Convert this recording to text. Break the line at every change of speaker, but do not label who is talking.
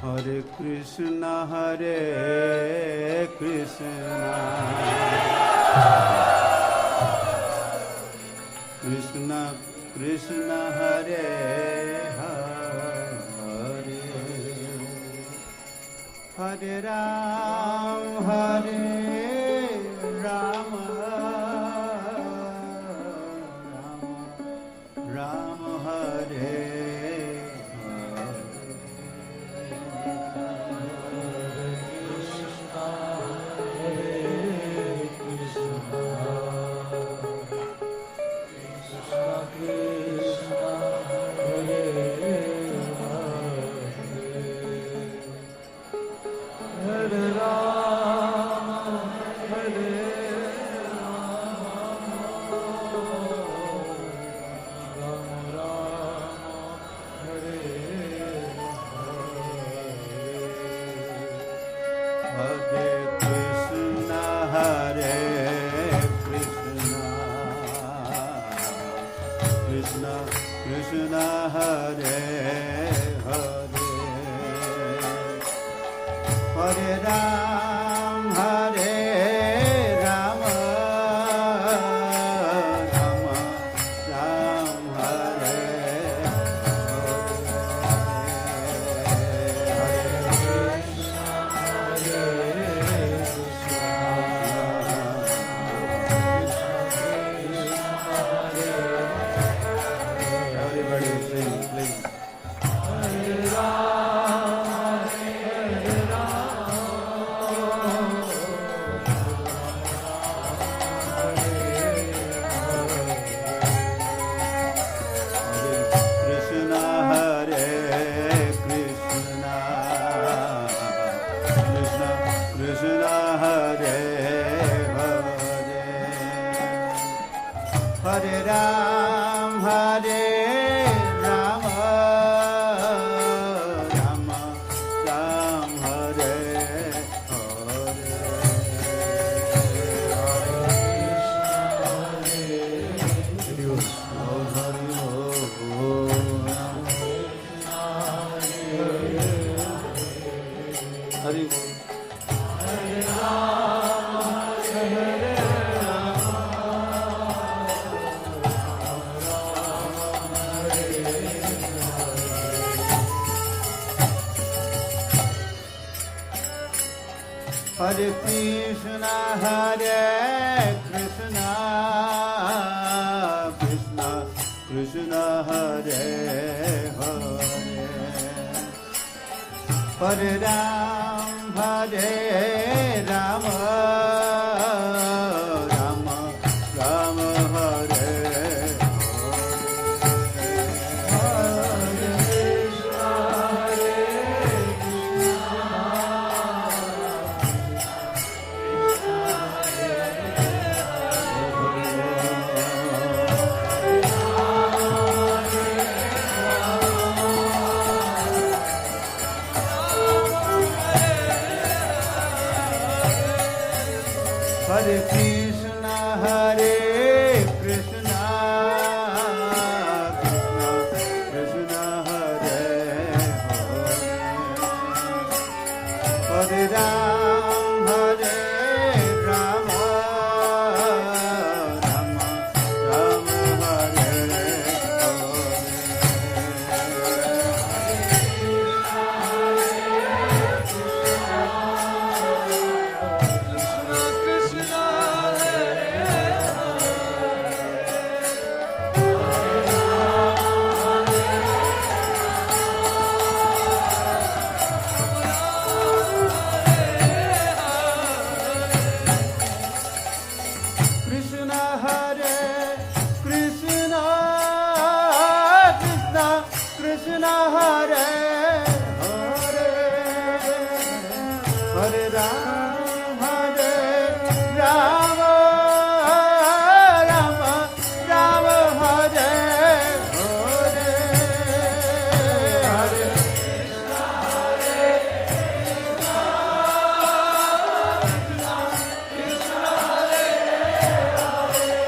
Hare Krishna Hare Krishna Krishna Krishna Hare Hare Hare Ram Hare Ram Ram Hare Krishna Hare Hare Hare Ram Hare Ram Ram Ram Hare Everybody sing, please. Hare Ram, Hare Ram, Krishna Hare Krishna, Krishna Krishna Hare Hare, Hare Ram Hare Ram Ram Ram Hare Hare Hare Krishna Hare Krishna Krishna Krishna Hare Hare Hare Ram Hare Ram Ram Ram Hare Hare Krishna Hare Krishna Krishna Krishna Hare Hare Hare Ram Hare Ram Ram Ram Hare Krishna Hare Krishna Krishna Krishna Hare